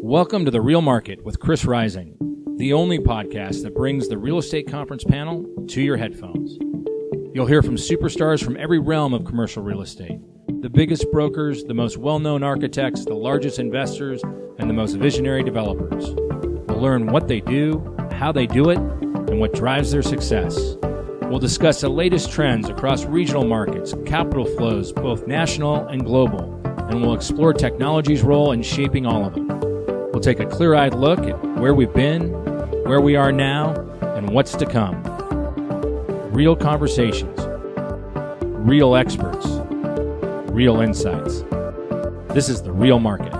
Welcome to The Real Market with Chris Rising, the only podcast that brings the real estate conference panel to your headphones. You'll hear from superstars from every realm of commercial real estate, the biggest brokers, the most well-known architects, the largest investors, and the most visionary developers. We'll learn what they do, how they do it, and what drives their success. We'll discuss the latest trends across regional markets, capital flows, both national and global, and we'll explore technology's role in shaping all of them. We'll take a clear-eyed look at where we've been, where we are now, and what's to come. Real conversations, real experts, real insights. This is The Real Market.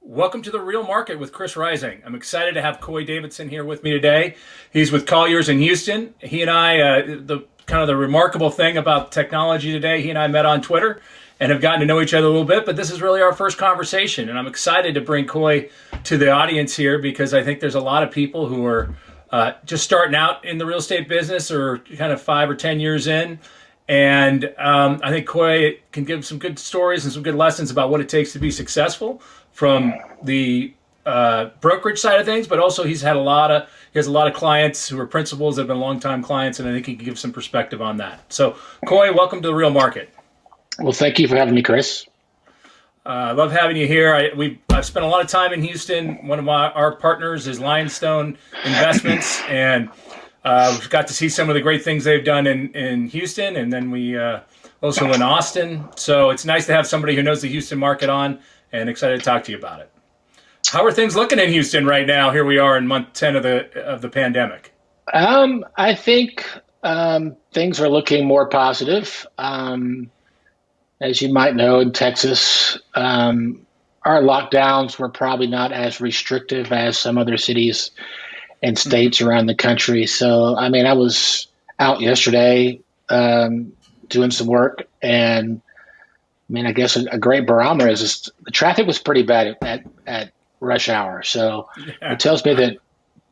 Welcome to The Real Market with Chris Rising. I'm excited to have Coy Davidson here with me today. He's with Colliers in Houston. He and I, the remarkable thing about technology today, he and I met on Twitter and have gotten to know each other a little bit, but this is really our first conversation, and I'm excited to bring Coy to the audience here because I think there's a lot of people who are just starting out in the real estate business or kind of 5 or 10 years in, and I think Coy can give some good stories and some good lessons about what it takes to be successful from the brokerage side of things, but also he has a lot of clients who are principals that have been longtime clients, and I think he can give some perspective on that. So, Coy, welcome to The Real Market. Well, thank you for having me, Chris. I love having you here. I've spent a lot of time in Houston. One of our partners is Lionstone Investments, and we've got to see some of the great things they've done in Houston, and then we also in Austin. So it's nice to have somebody who knows the Houston market on, and excited to talk to you about it. How are things looking in Houston right now? Here we are in month 10 of the pandemic. I think things are looking more positive. As you might know, in Texas, our lockdowns were probably not as restrictive as some other cities and states around the country. So, I was out yesterday doing some work, and I guess a great barometer is just, the traffic was pretty bad at rush hour. So It tells me that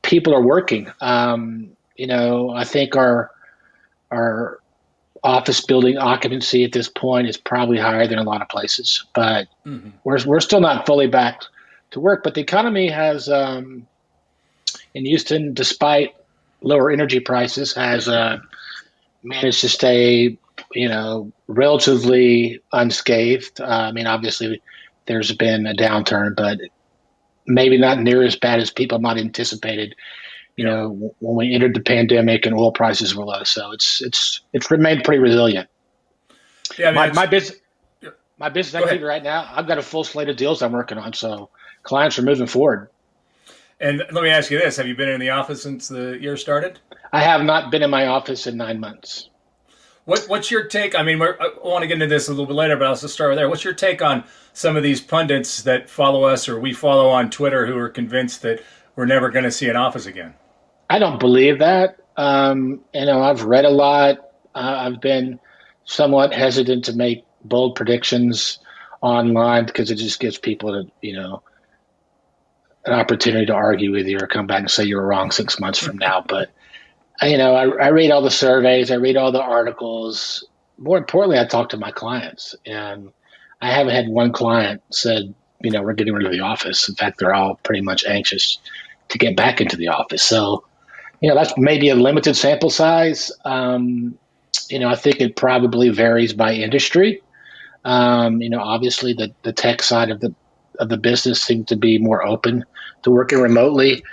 people are working. I think our office building occupancy at this point is probably higher than a lot of places, but we're still not fully back to work. But the economy has, in Houston, despite lower energy prices, has managed to stay, relatively unscathed. Obviously, there's been a downturn, but maybe not near as bad as people might have anticipated. When we entered the pandemic and oil prices were low, so it's remained pretty resilient. Yeah, my business activity right now, I've got a full slate of deals I'm working on, so clients are moving forward. And let me ask you this: have you been in the office since the year started? I have not been in my office in 9 months. What's your take? I want to get into this a little bit later, but I'll just start there. What's your take on some of these pundits that follow us or we follow on Twitter who are convinced that we're never going to see an office again? I don't believe that. I've read a lot. I've been somewhat hesitant to make bold predictions online because it just gives people an opportunity to argue with you or come back and say you were wrong 6 months from now. But, I read all the surveys. I read all the articles. More importantly, I talk to my clients. And I haven't had one client said, we're getting rid of the office. In fact, they're all pretty much anxious to get back into the office. So, that's maybe a limited sample size. I think it probably varies by industry. Obviously the tech side of the business seems to be more open to working remotely.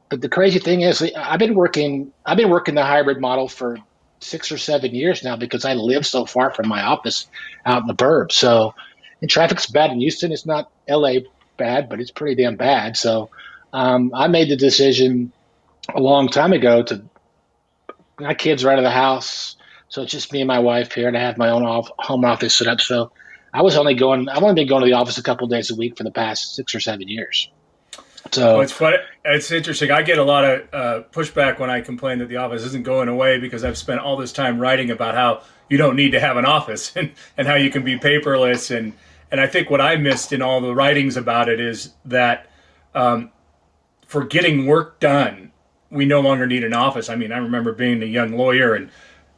But the crazy thing is I've been working the hybrid model for 6 or 7 years now because I live so far from my office out in the burbs. So, and traffic's bad in Houston. It's not LA bad, but it's pretty damn bad. So, I made the decision a long time ago my kids are out of the house. So it's just me and my wife here, and I have my own home office set up. So I've only been going to the office a couple of days a week for the past 6 or 7 years. So it's funny. It's interesting. I get a lot of pushback when I complain that the office isn't going away because I've spent all this time writing about how you don't need to have an office and how you can be paperless. And I think what I missed in all the writings about it is that for getting work done, we no longer need an office. I remember being a young lawyer and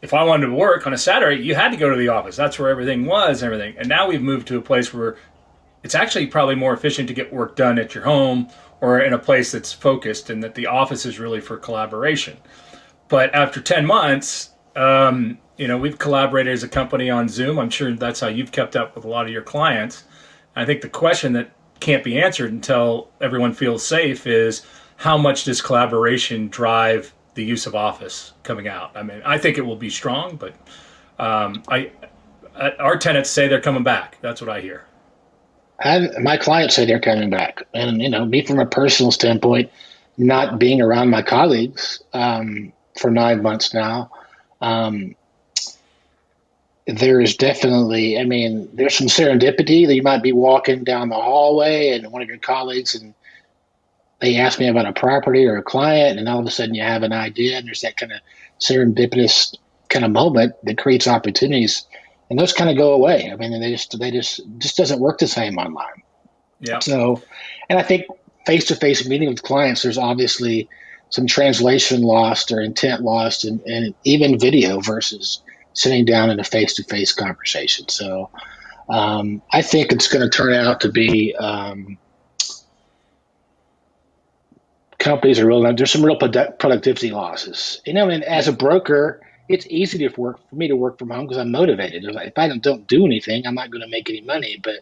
if I wanted to work on a Saturday, you had to go to the office. That's where everything was and everything. And now we've moved to a place where it's actually probably more efficient to get work done at your home or in a place that's focused, and that the office is really for collaboration. But after 10 months, we've collaborated as a company on Zoom. I'm sure that's how you've kept up with a lot of your clients. I think the question that can't be answered until everyone feels safe is, how much does collaboration drive the use of Office coming out? I mean, I think it will be strong, but our tenants say they're coming back. That's what I hear. My clients say they're coming back. And, me from a personal standpoint, not being around my colleagues for 9 months now, there is definitely, there's some serendipity that you might be walking down the hallway and one of your colleagues, and they ask me about a property or a client, and all of a sudden you have an idea, and there's that kind of serendipitous kind of moment that creates opportunities, and those kind of go away. I mean, they just doesn't work the same online. Yeah. So, and I think face-to-face meeting with clients, there's obviously some translation lost or intent lost, and even video versus sitting down in a face-to-face conversation. So I think it's going to turn out to be companies are there's some real productivity losses. And as a broker, it's easy for me to work from home because I'm motivated. If I don't do anything, I'm not going to make any money. But,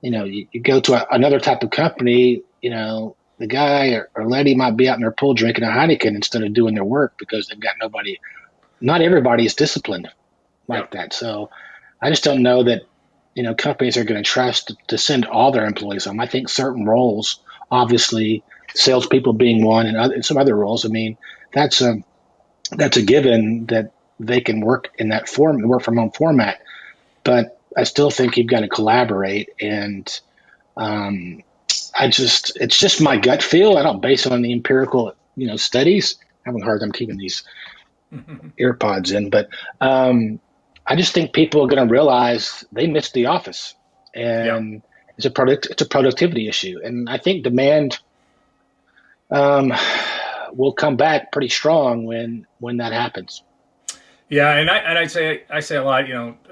you go to another type of company, the guy or lady might be out in their pool drinking a Heineken instead of doing their work because they've got nobody. Not everybody is disciplined like that. So I just don't know that, companies are going to trust to send all their employees home. I think certain roles, obviously salespeople being one and some other roles, that's a given that they can work in that work from home format. But I still think you've got to collaborate. And it's just my gut feel. I don't base it on the empirical, studies. I haven't heard them keeping these earpods in, but I just think people are going to realize they missed the office, and it's a productivity issue. And I think demand will come back pretty strong when that happens. Yeah, and I say a lot.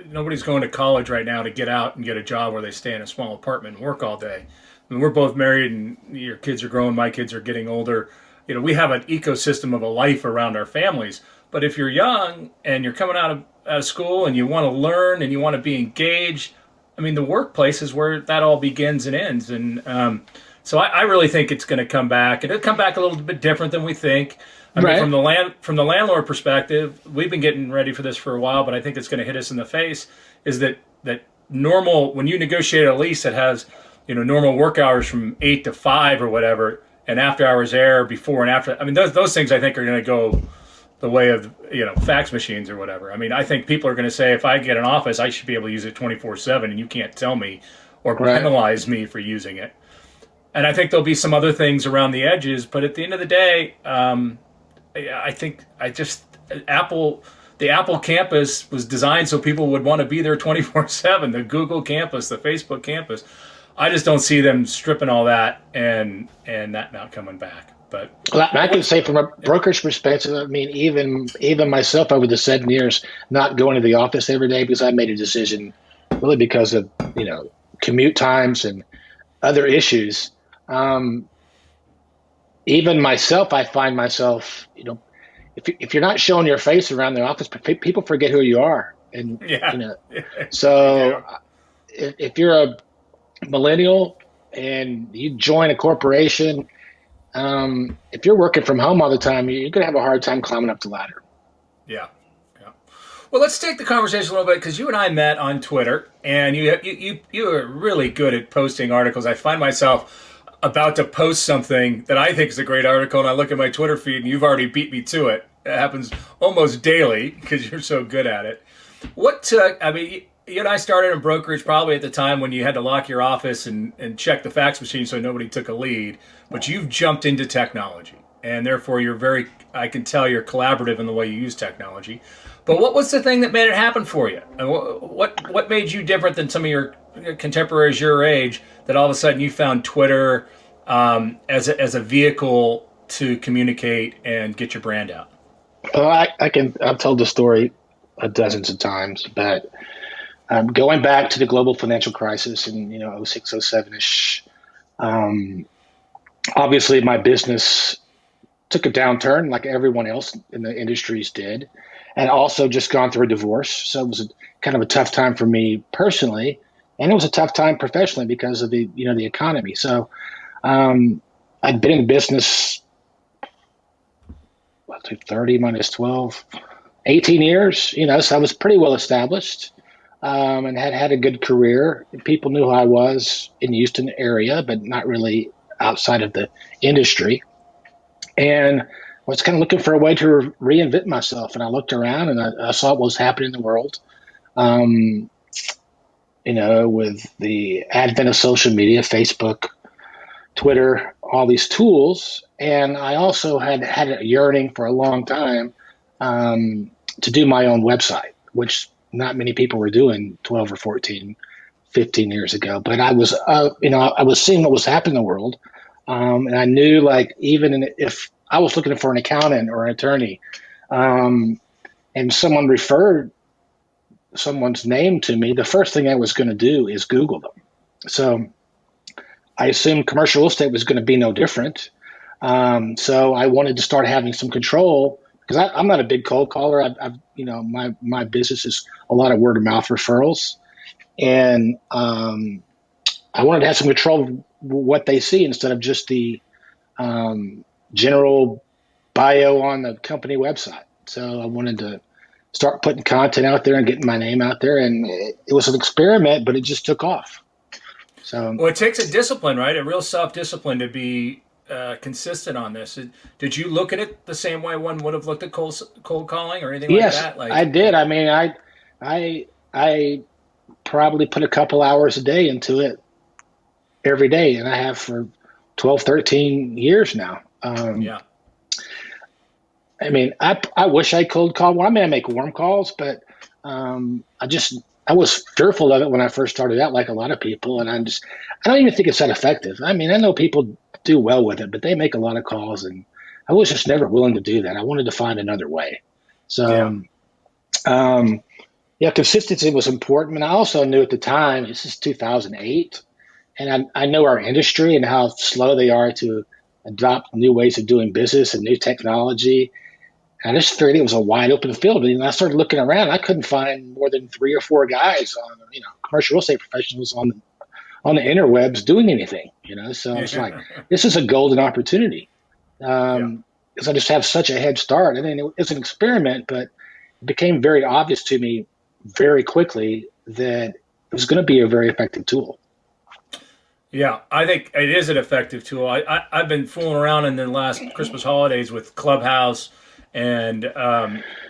Nobody's going to college right now to get out and get a job where they stay in a small apartment and work all day. I mean, we're both married, and your kids are growing. My kids are getting older. We have an ecosystem of a life around our families. But if you're young and you're coming out of school and you want to learn and you want to be engaged, the workplace is where that all begins and ends. And so I really think it's going to come back, and it'll come back a little bit different than we think. From the landlord perspective, we've been getting ready for this for a while, but I think it's going to hit us in the face. Is that normal when you negotiate a lease that has normal work hours from 8 to 5 or whatever, and after hours air before and after? Those things I think are going to go the way of fax machines or whatever. I think people are going to say, if I get an office, I should be able to use it 24/7, and you can't tell me or penalize me for using it. And I think there'll be some other things around the edges, but at the end of the day, I think the Apple campus was designed so people would want to be there 24/7. The Google campus, the Facebook campus, I just don't see them stripping all that and that not coming back. But I can say from a broker's perspective, even myself over the 7 years not going to the office every day because I made a decision really because of commute times and other issues. Even myself, I find myself, if you're not showing your face around the office, people forget who you are. And, so if you're a millennial and you join a corporation, if you're working from home all the time, you're going to have a hard time climbing up the ladder. Yeah. Well, let's take the conversation a little bit, because you and I met on Twitter, and you are really good at posting articles. I find myself about to post something that I think is a great article, and I look at my Twitter feed, and you've already beat me to it. It happens almost daily because you're so good at it. You and I started in brokerage probably at the time when you had to lock your office and check the fax machine so nobody took a lead. But you've jumped into technology, and therefore I can tell you're collaborative in the way you use technology. But what was the thing that made it happen for you? And what made you different than some of your contemporaries your age, that all of a sudden you found Twitter as a vehicle to communicate and get your brand out? I've told the story dozens of times. But going back to the global financial crisis in, 06, 07-ish, obviously my business took a downturn like everyone else in the industries did, and also just gone through a divorce. So it was kind of a tough time for me personally, and it was a tough time professionally because of the economy. So I'd been in business, 30 minus 12, 18 years, so I was pretty well established, and had a good career. People knew who I was in the Houston area, but not really outside of the industry. And I was kind of looking for a way to reinvent myself. And I looked around and I saw what was happening in the world. With the advent of social media, Facebook, Twitter, all these tools. And I also had a yearning for a long time to do my own website, which not many people were doing 12 or 14, 15 years ago. But I was, I was seeing what was happening in the world. And I knew, like, if I was looking for an accountant or an attorney, and someone referred someone's name to me, the first thing I was going to do is Google them. So I assumed commercial real estate was going to be no different. So I wanted to start having some control because I'm not a big cold caller. My business is a lot of word of mouth referrals, and I wanted to have some control of what they see instead of just the general bio on the company website. So I wanted to start putting content out there and getting my name out there, and it was an experiment, but it just took off. So, well, it takes a discipline, right? A real self-discipline to be consistent on this. Did you look at it the same way one would have looked at cold calling or anything yes, like that? I did. I mean, I probably put a couple hours a day into it every day, and I have for 12, 13 years now. Yeah. I mean, I wish I cold called. Well, I mean, I make warm calls, but I was fearful of it when I first started out, like a lot of people, and I don't even think it's that effective. I mean, I know people do well with it, but they make a lot of calls, and I was just never willing to do that. I wanted to find another way. So, consistency was important, and I also knew at the time, this is 2008, and I know our industry and how slow they are to adopt new ways of doing business and new technology. I just figured it was a wide open field. And I started looking around. I couldn't find more than 3 or 4 guys on, commercial real estate professionals on the interwebs doing anything. So it's like, this is a golden opportunity because I just have such a head start. I mean, it was an experiment, but it became very obvious to me very quickly that it was going to be a very effective tool. Yeah, I think it is an effective tool. I've been fooling around in the last Christmas holidays with Clubhouse and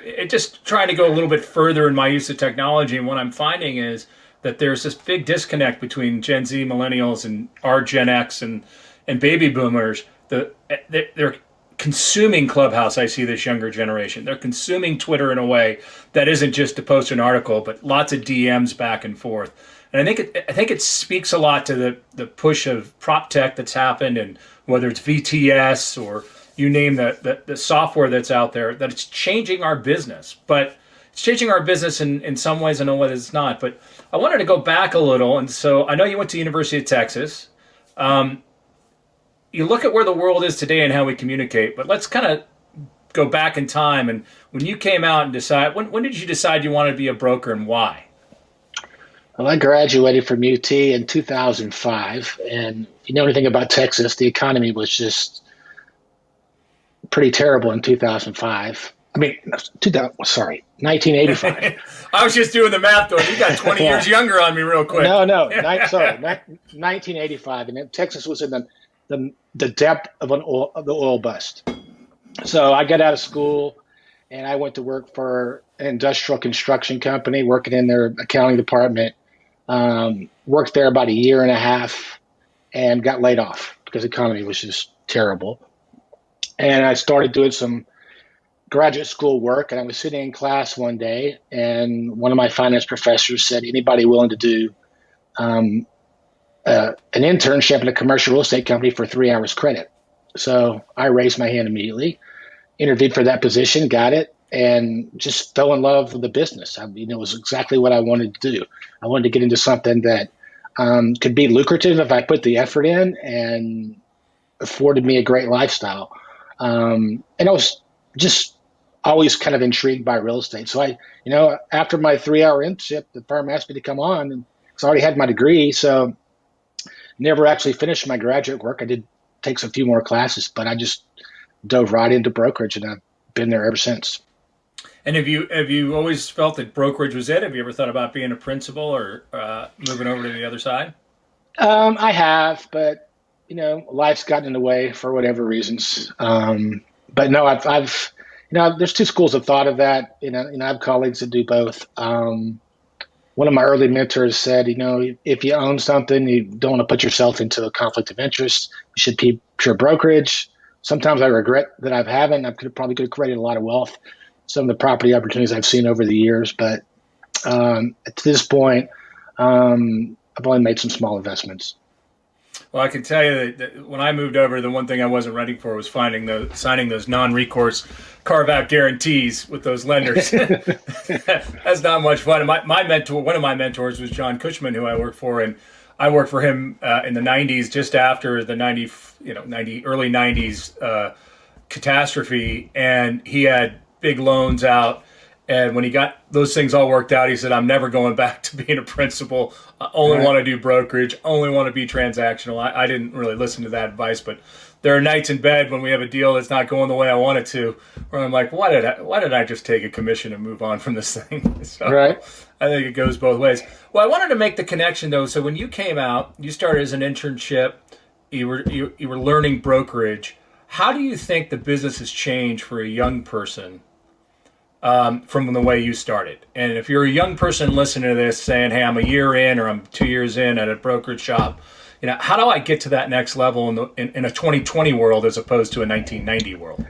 it just trying to go a little bit further in my use of technology. And what I'm finding is that there's this big disconnect between Gen Z millennials and our Gen X and baby boomers. They're consuming Clubhouse. I see this younger generation. They're consuming Twitter in a way that isn't just to post an article, but lots of DMs back and forth. And I think it speaks a lot to the push of prop tech that's happened, and whether it's VTS or you name the software that's out there, that it's changing our business. But it's changing our business in some ways. I know what it's not. But I wanted to go back a little. And so I know you went to University of Texas. You look at where the world is today and how we communicate. But let's kind of go back in time. And when you came out and decide, when did you decide you wanted to be a broker and why? Well, I graduated from UT in 2005. And if you know anything about Texas, the economy was just pretty terrible in 2005. I mean, 1985. I was just doing the math, though. You got 20 years younger on me real quick. No, 1985. And Texas was in the depth of the oil bust. So I got out of school and I went to work for an industrial construction company, working in their accounting department. Worked there about a year and a half and got laid off because the economy was just terrible. And I started doing some graduate school work, and I was sitting in class one day, and one of my finance professors said, anybody willing to do an internship in a commercial real estate company for 3 hours credit? So I raised my hand immediately, interviewed for that position, got it, and just fell in love with the business. It was exactly what I wanted to do. I wanted to get into something that could be lucrative if I put the effort in and afforded me a great lifestyle. And I was just always kind of intrigued by real estate. So after my 3-hour internship, the firm asked me to come on, and because I already had my degree, so never actually finished my graduate work. I did take a few more classes, but I just dove right into brokerage, and I've been there ever since. And have you always felt that brokerage was it? Have you ever thought about being a principal or moving over to the other side? I have, but life's gotten in the way for whatever reasons. But no, I've there's two schools of thought of that. I have colleagues that do both. One of my early mentors said, if you own something, you don't want to put yourself into a conflict of interest. You should be pure brokerage. Sometimes I regret that I haven't. Probably could have created a lot of wealth. Some of the property opportunities I've seen over the years, but at this point, I've only made some small investments. Well, I can tell you that when I moved over, the one thing I wasn't ready for was signing those non-recourse carve-out guarantees with those lenders. That's not much fun. My mentor, one of my mentors, was John Cushman, who I worked for, and I worked for him in the '90s, just after the early '90s catastrophe, and he had big loans out. And when he got those things all worked out, he said, I'm never going back to being a principal. I only want to do brokerage, only want to be transactional. I didn't really listen to that advice, but there are nights in bed when we have a deal that's not going the way I want it to, where I'm like, why did I just take a commission and move on from this thing? So Right. I think it goes both ways. Well, I wanted to make the connection, though. So when you came out, you started as an internship. You were learning brokerage. How do you think the business has changed for a young person from the way you started? And if you're a young person listening to this saying, hey, I'm a year in or I'm 2 years in at a brokerage shop, how do I get to that next level in a 2020 world as opposed to a 1990 world?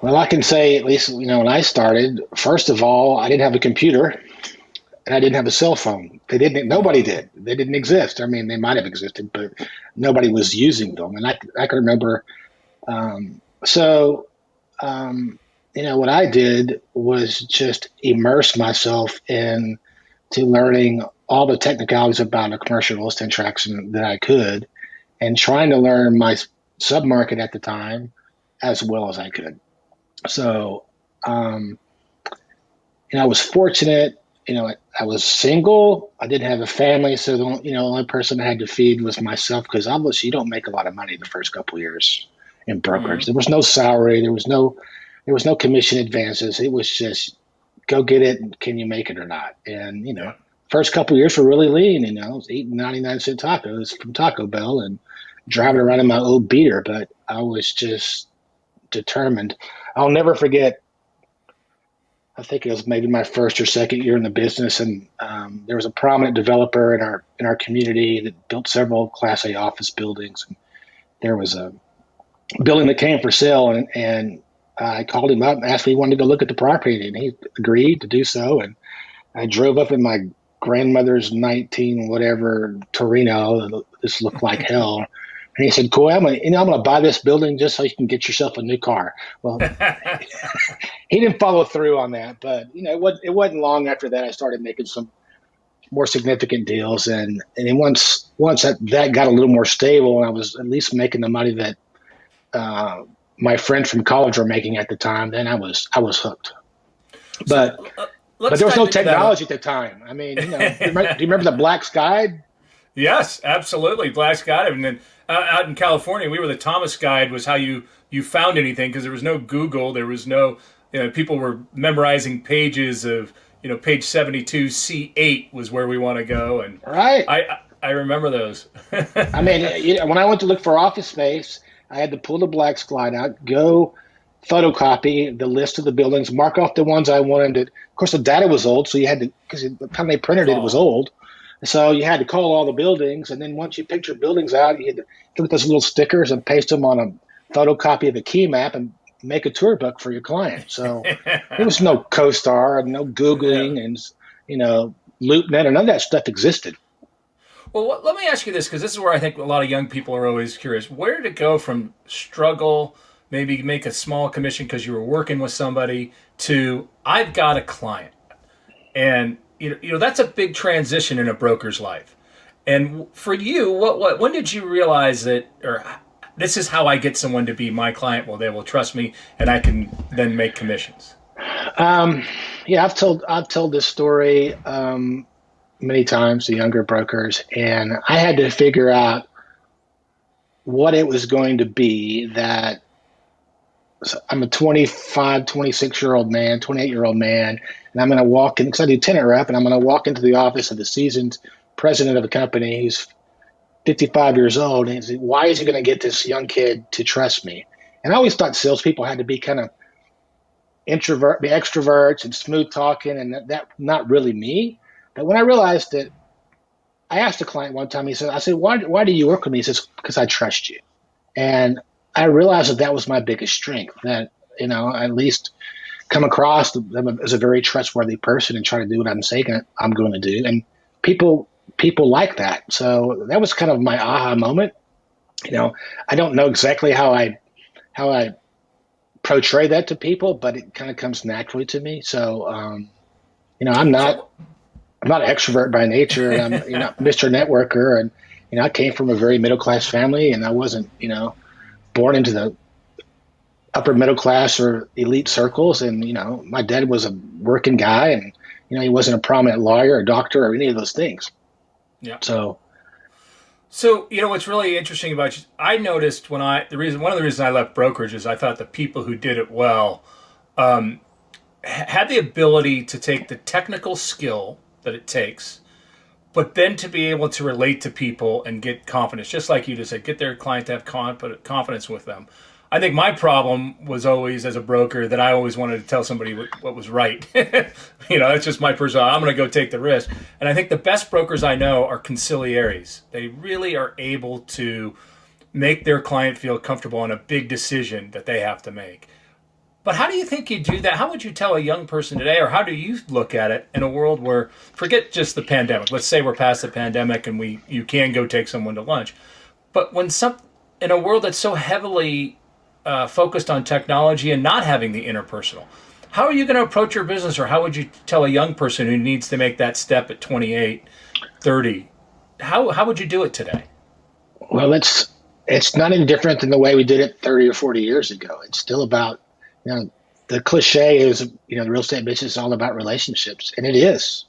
Well, I can say, at least, when I started, first of all, I didn't have a computer and I didn't have a cell phone. Nobody did. They didn't exist. I mean, they might have existed, but nobody was using them. And I can remember. So, what I did was just immerse myself into learning all the technicalities about a commercial real estate transaction that I could, and trying to learn my submarket at the time as well as I could. So, I was fortunate. I was single. I didn't have a family, so the only person I had to feed was myself, because obviously you don't make a lot of money the first couple of years in brokerage. Mm-hmm. There was no salary. There was no commission advances. It was just go get it. And can you make it or not? And Yeah. first couple of years were really lean. I was eating 99-cent tacos from Taco Bell and driving around in my old beater. But I was just determined. I'll never forget. I think it was maybe my first or second year in the business, and there was a prominent developer in our community that built several Class A office buildings. And there was a building that came for sale, and I called him up and asked if he wanted to go look at the property, and he agreed to do so. And I drove up in my grandmother's 19 whatever Torino. This looked like hell. And he said, "Coy, I'm gonna buy this building just so you can get yourself a new car." Well, he didn't follow through on that, but it wasn't long after that I started making some more significant deals, and then once that got a little more stable, and I was at least making the money that my friends from college were making at the time, then I was hooked. But Let's there was no dive into that. technology at the time. I mean, do you remember the Black Sky? Yes, absolutely. Black Sky. And then out in California, we were the Thomas Guide was how you found anything, because there was no Google. There was no, people were memorizing pages of, page 72, C8 was where we want to go. And Right. I remember those. I mean, when I went to look for office space, I had to pull the Black Sky out, go photocopy the list of the buildings, mark off the ones I wanted to. Of course, the data was old, so you had to, because the time they printed it, it was old. So you had to call all the buildings, and then once you picked your buildings out, you had to look at those little stickers and paste them on a photocopy of a key map and make a tour book for your client. So there was no CoStar and no Googling and LoopNet, and none of that stuff existed. Well, let me ask you this, because this is where I think a lot of young people are always curious. Where did it go from struggle maybe make a small commission because you were working with somebody, to I've got a client. And that's a big transition in a broker's life. And for you, when did you realize that, or this is how I get someone to be my client? Well, they will trust me, and I can then make commissions. Yeah, I've told this story many times to younger brokers, and I had to figure out what it was going to be that I'm a 25, 26-year-old man, 28-year-old man, and I'm going to walk in because I do tenant rep, and I'm going to walk into the office of the seasoned president of a company who's 55 years old, and say, why is he going to get this young kid to trust me? And I always thought salespeople had to be kind of be extroverts and smooth talking, and that not really me. But when I realized that, I asked a client one time. I said, why do you work with me? He says, because I trust you. And I realized that was my biggest strength. That I at least come across them as a very trustworthy person and try to do what I'm saying I'm going to do. And people like that. So that was kind of my aha moment. I don't know exactly how I portray that to people, but it kind of comes naturally to me. So, I'm not an extrovert by nature, and I'm Mr. Networker, and I came from a very middle class family, and I wasn't born into the upper middle class or elite circles. And my dad was a working guy, and he wasn't a prominent lawyer or doctor or any of those things. Yeah. So what's really interesting about you, I noticed one of the reasons I left brokerage is I thought the people who did it well had the ability to take the technical skill that it takes, but then to be able to relate to people and get confidence, just like you just said, get their client to have confidence with them. I think my problem was always, as a broker, that I always wanted to tell somebody what was right. That's just my personal, I'm going to go take the risk. And I think the best brokers I know are conciliaries. They really are able to make their client feel comfortable on a big decision that they have to make. But how do you think you do that? How would you tell a young person today, or how do you look at it in a world where, forget just the pandemic, let's say we're past the pandemic and you can go take someone to lunch. But in a world that's so heavily focused on technology and not having the interpersonal, how are you going to approach your business, or how would you tell a young person who needs to make that step at 28, 30? How would you do it today? Well, it's not any different than the way we did it 30 or 40 years ago. It's still about, the cliche is, the real estate business is all about relationships, and it is.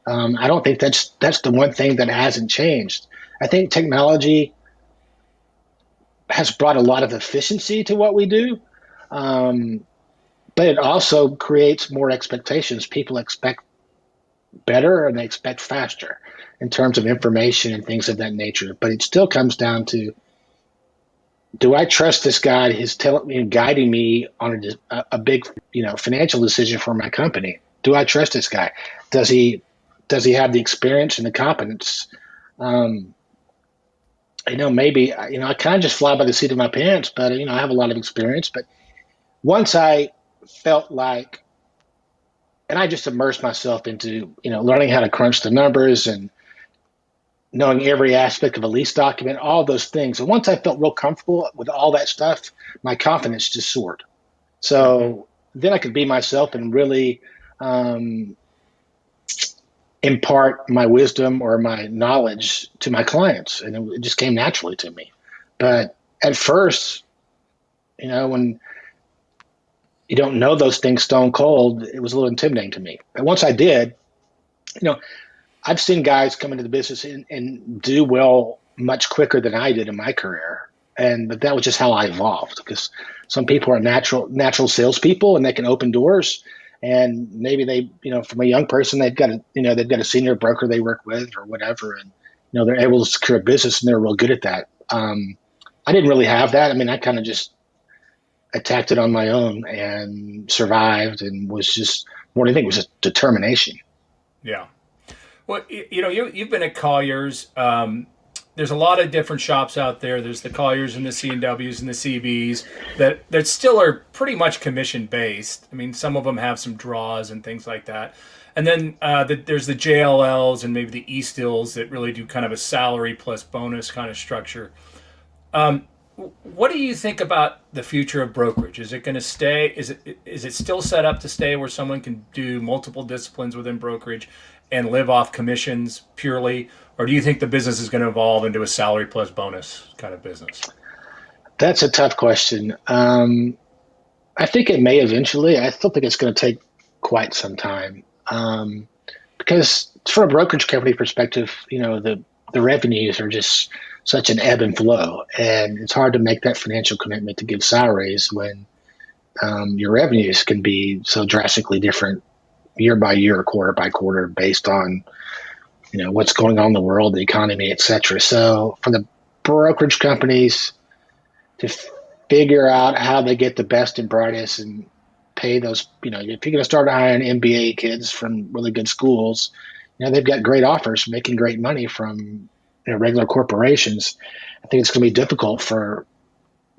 I don't think that's the one thing that hasn't changed. I think technology has brought a lot of efficiency to what we do, but it also creates more expectations. People expect better, and they expect faster in terms of information and things of that nature. But it still comes down to, do I trust this guy who's guiding me on a big, financial decision for my company? Do I trust this guy? Does he have the experience and the competence? Maybe, I kind of just fly by the seat of my pants, but, I have a lot of experience. But once I felt like, and I just immersed myself into, learning how to crunch the numbers and knowing every aspect of a lease document, all those things. And once I felt real comfortable with all that stuff, my confidence just soared. So then I could be myself and really impart my wisdom or my knowledge to my clients. And it just came naturally to me. But at first, when you don't know those things stone cold, it was a little intimidating to me. But once I did, I've seen guys come into the business and do well much quicker than I did in my career. But that was just how I evolved, because some people are natural salespeople, and they can open doors. And maybe they, from a young person, they've got a senior broker they work with or whatever, and they're able to secure a business, and they're real good at that. I didn't really have that. I mean, I kind of just attacked it on my own and survived, and was just more than anything, it was just determination. Yeah. Well, you've been at Colliers. There's a lot of different shops out there. There's the Colliers and the C&Ws and the CBs that still are pretty much commission based. I mean, some of them have some draws and things like that. And then there's the JLLs and maybe the E-Stills that really do kind of a salary plus bonus kind of structure. what do you think about the future of brokerage? Is it going to stay? Is it still set up to stay where someone can do multiple disciplines within brokerage and live off commissions purely, or do you think the business is going to evolve into a salary plus bonus kind of business? That's a tough question. I think it may eventually. I still think it's going to take quite some time, because from a brokerage company perspective, the revenues are just such an ebb and flow, and it's hard to make that financial commitment to give salaries when your revenues can be so drastically different year by year, quarter by quarter, based on what's going on in the world, the economy, et cetera. So for the brokerage companies to figure out how they get the best and brightest and pay those, if you're going to start hiring MBA kids from really good schools, they've got great offers, making great money from regular corporations. I think it's going to be difficult for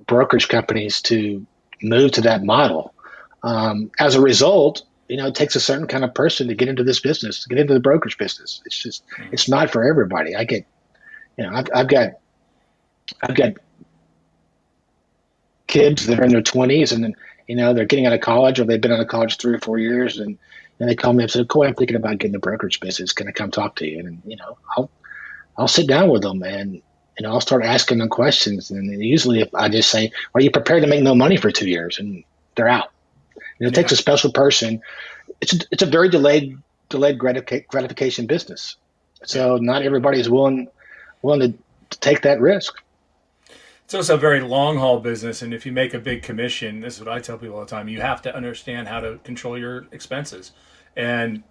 brokerage companies to move to that model. As a result, it takes a certain kind of person to get into this business, to get into the brokerage business. It's not for everybody. I've got kids that are in their 20s, and they're getting out of college, or they've been out of college 3 or 4 years, and they call me and say, "Coy, I'm thinking about getting the brokerage business. Can I come talk to you?" And I'll sit down with them, and I'll start asking them questions. And usually, if I just say, "Are you prepared to make no money for 2 years?" and they're out. It takes a special person. It's a very delayed gratification business. So not everybody is willing to take that risk. It's also a very long haul business, and if you make a big commission, this is what I tell people all the time: you have to understand how to control your expenses. And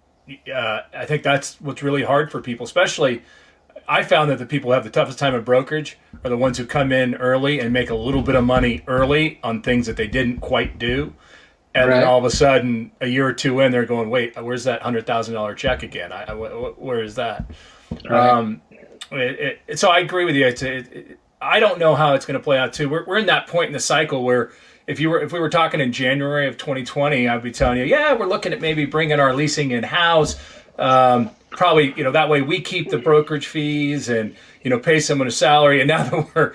I think that's what's really hard for people. Especially, I found that the people who have the toughest time in brokerage are the ones who come in early and make a little bit of money early on things that they didn't quite do. And then all of a sudden, a year or two in, they're going, "Wait, where's that $100,000 check again? Where is that?" Right. So I agree with you. I don't know how it's going to play out too. We're in that point in the cycle where if we were talking in January of 2020, I'd be telling you, yeah, we're looking at maybe bringing our leasing in house. Probably, that way we keep the brokerage fees and pay someone a salary. And now that we're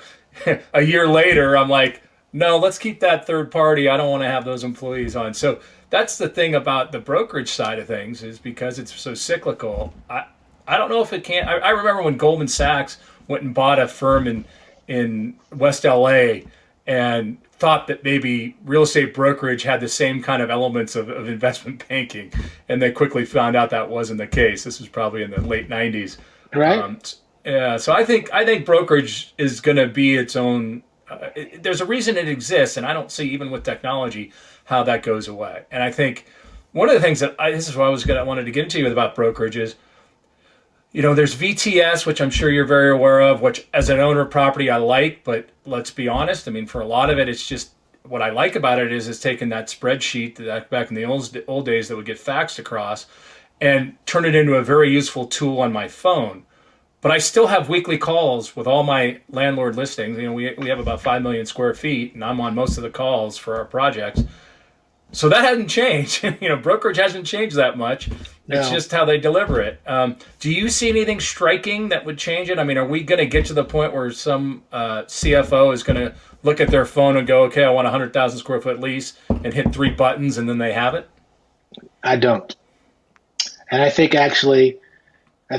a year later, I'm like, no, let's keep that third party. I don't want to have those employees on. So that's the thing about the brokerage side of things, is because it's so cyclical. I don't know if it can. I remember when Goldman Sachs went and bought a firm in West LA and thought that maybe real estate brokerage had the same kind of elements of investment banking, and they quickly found out that wasn't the case. This was probably in the late 90s. Right. So I think brokerage is going to be its own. There's a reason it exists, and I don't see, even with technology, how that goes away. And I think one of the things that this is what I wanted to get into you about brokerage is, there's VTS, which I'm sure you're very aware of, which as an owner of property I like, but let's be honest, for a lot of it, it's just, what I like about it is it's taking that spreadsheet that back in the old days that would get faxed across and turn it into a very useful tool on my phone. But I still have weekly calls with all my landlord listings. We have about 5 million square feet, and I'm on most of the calls for our projects. So that hasn't changed. Brokerage hasn't changed that much. It's just how they deliver it. Do you see anything striking that would change it? Are we going to get to the point where some CFO is going to look at their phone and go, okay, I want a 100,000 square foot lease, and hit 3 buttons and then they have it? I don't. And I think technology, I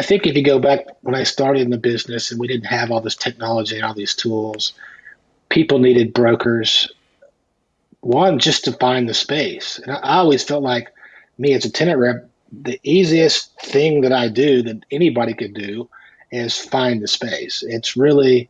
think if you go back when I started in the business and we didn't have all this technology and all these tools, people needed brokers. One, just to find the space. And I always felt like, me as a tenant rep, the easiest thing that I do that anybody could do is find the space. It's really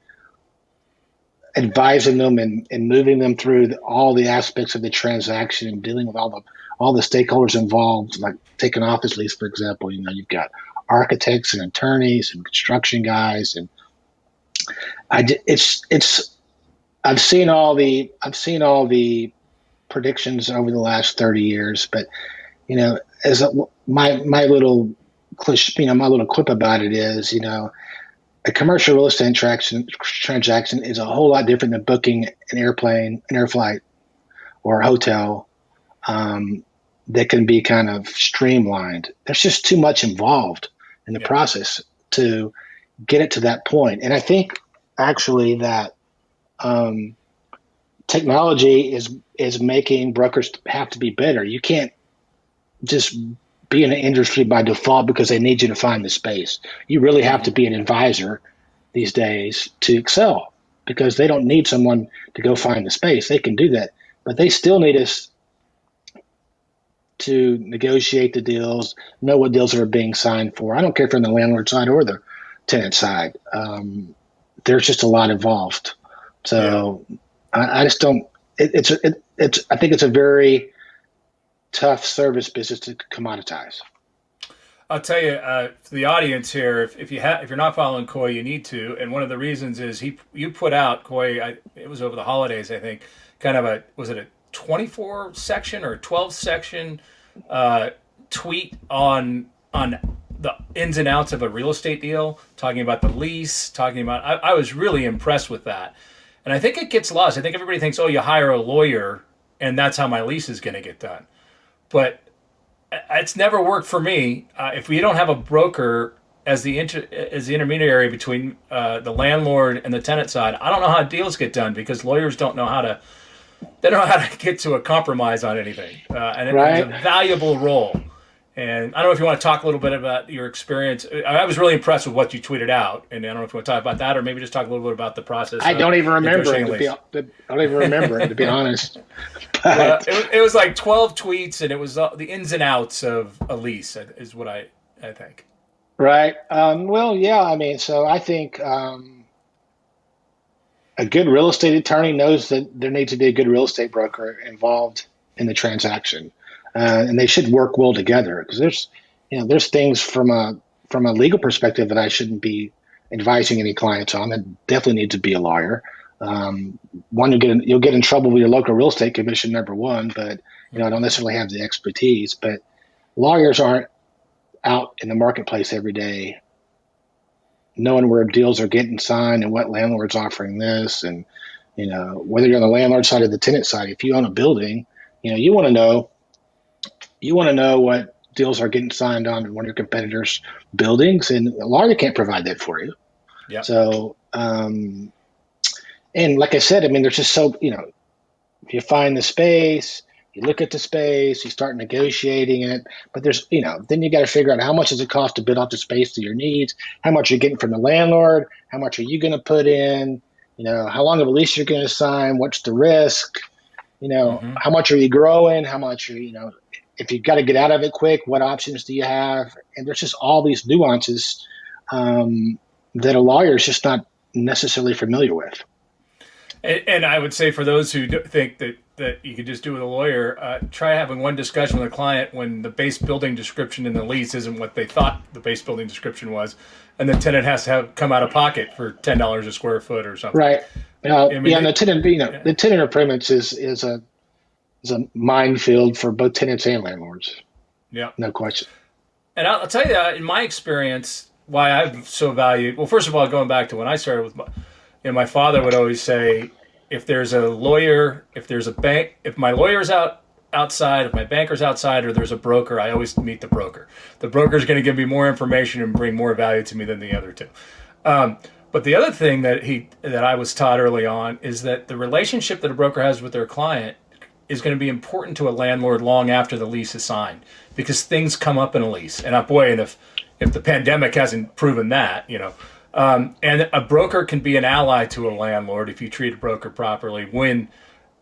advising them and moving them through all the aspects of the transaction and dealing with all the stakeholders involved, like taking an office lease, for example. You've got architects and attorneys and construction guys, and I've seen all the predictions over the last 30 years, but as my little quip about it is, a commercial real estate transaction is a whole lot different than booking an airplane, an air flight, or a hotel that can be kind of streamlined. There's just too much involved in the process to get it to that point. And I think actually that technology is making brokers have to be better. You can't just be in the industry by default because they need you to find the space. You really have to be an advisor these days to excel because they don't need someone to go find the space. They can do that, but they still need us to negotiate the deals, know what deals are being signed for. I don't care if you're on the landlord side or the tenant side. There's just a lot involved. So I just don't. It's. I think it's a very tough service business to commoditize. I'll tell you, for the audience here, if you're not following Coy, you need to. And one of the reasons is you put out, Coy. It was over the holidays, I think. Kind of was it a 24 section or 12 section tweet on the ins and outs of a real estate deal, talking about the lease, talking about. I was really impressed with that, and I think it gets lost. I think everybody thinks, oh, you hire a lawyer, and that's how my lease is going to get done, but it's never worked for me. If we don't have a broker as the intermediary between the landlord and the tenant side, I don't know how deals get done because lawyers don't know how to. They don't know how to get to a compromise on anything, and it's a valuable role. And I don't know if you want to talk a little bit about your experience. I was really impressed with what you tweeted out, and I don't know if you want to talk about that or maybe just talk a little bit about the process. I don't even remember it. I don't even remember it, to be honest. But it was like 12 tweets, and it was the ins and outs of a lease, is what I think. Right. Well, yeah. I mean, so I think a good real estate attorney knows that there needs to be a good real estate broker involved in the transaction, and they should work well together. Because there's things from a legal perspective that I shouldn't be advising any clients on. That definitely need to be a lawyer. One, you'll get in trouble with your local real estate commission, number one, but I don't necessarily have the expertise. But lawyers aren't out in the marketplace every day knowing where deals are getting signed and what landlord's offering this, and whether you're on the landlord side or the tenant side. If you own a building, you want to know what deals are getting signed on in one of your competitors' buildings, and a lawyer can't provide that for you. Yeah. So, and like I said, I mean, there's just if you find the space, you look at the space, you start negotiating it, but there's, then you got to figure out how much does it cost to build out the space to your needs, how much you're getting from the landlord, how much are you going to put in, how long of a lease you're going to sign, what's the risk, how much are you growing, how much are, if you've got to get out of it quick, what options do you have? And there's just all these nuances that a lawyer is just not necessarily familiar with. And I would say for those who think that you could just do with a lawyer, try having one discussion with a client when the base building description in the lease isn't what they thought the base building description was, and the tenant has to come out of pocket for $10 a square foot or something. Right. The tenant improvements is a minefield for both tenants and landlords. Yeah, no question. And I'll tell you that in my experience, why I've so valued. Well, first of all, going back to when I started with my father would always say, if there's a lawyer, if there's a bank, if my lawyer's outside, if my banker's outside, or there's a broker, I always meet the broker. The broker's going to give me more information and bring more value to me than the other two. But the other thing that I was taught early on is that the relationship that a broker has with their client is going to be important to a landlord long after the lease is signed, because things come up in a lease. And if the pandemic hasn't proven that, and a broker can be an ally to a landlord if you treat a broker properly when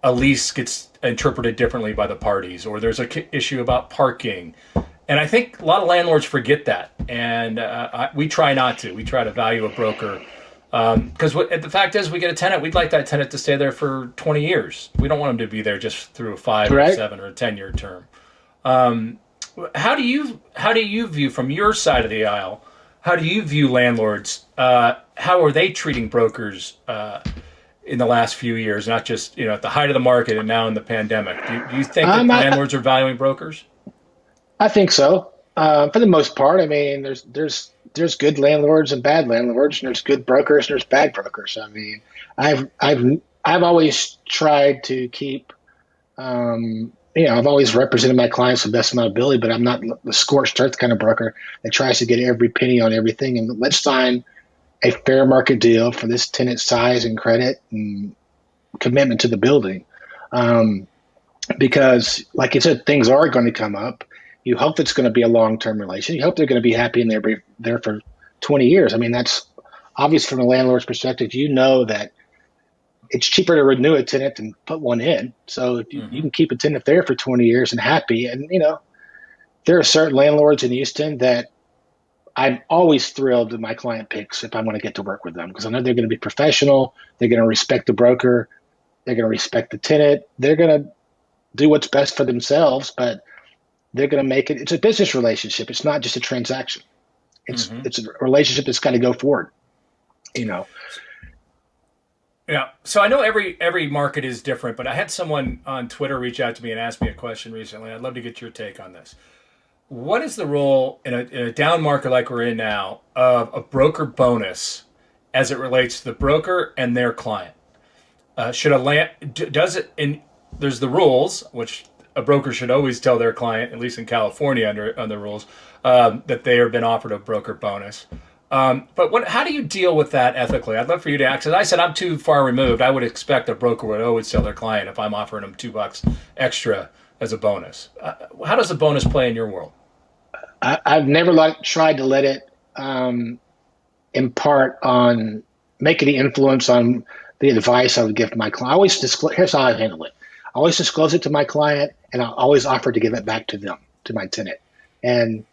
a lease gets interpreted differently by the parties, or there's an issue about parking. And I think a lot of landlords forget that. And we try not to. We try to value a broker. Because the fact is, we get a tenant, we'd like that tenant to stay there for 20 years. We don't want them to be there just through a 5 or 7 or 10-year term. How do you view, from your side of the aisle, how do you view landlords? How are they treating brokers in the last few years, not just at the height of the market and now in the pandemic? Do you think that landlords are valuing brokers? I think so. For the most part, I mean, there's good landlords and bad landlords, and there's good brokers and there's bad brokers. I mean, I've always tried to keep. I've always represented my clients to the best of my ability, but I'm not the scorched earth kind of broker that tries to get every penny on everything. And let's sign a fair market deal for this tenant's size and credit and commitment to the building. Because, like you said, things are going to come up. You hope it's going to be a long-term relation. You hope they're going to be happy and they're there for 20 years. I mean, that's obvious from a landlord's perspective. You know that it's cheaper to renew a tenant than put one in. So if you can keep a tenant there for 20 years and happy, and there are certain landlords in Houston that I'm always thrilled that my client picks if I want to get to work with them, because I know they're going to be professional. They're going to respect the broker. They're going to respect the tenant. They're going to do what's best for themselves, but they're going to make it. It's a business relationship. It's not just a transaction. It's a relationship that's got to go forward. Yeah. So I know every market is different, but I had someone on Twitter reach out to me and ask me a question recently. I'd love to get your take on this. What is the role in a down market like we're in now of a broker bonus as it relates to the broker and their client? There's the rules, which a broker should always tell their client, at least in California under rules, that they have been offered a broker bonus. But how do you deal with that ethically? I'd love for you to ask. As I said, I'm too far removed. I would expect a broker would always tell their client if I'm offering them $2 extra as a bonus. How does the bonus play in your world? I've never tried to let it impart on, make any influence on the advice I would give my client. I always disclose. Here's how I handle it. I always disclose it to my client, and I always offer to give it back to them, to my tenant. And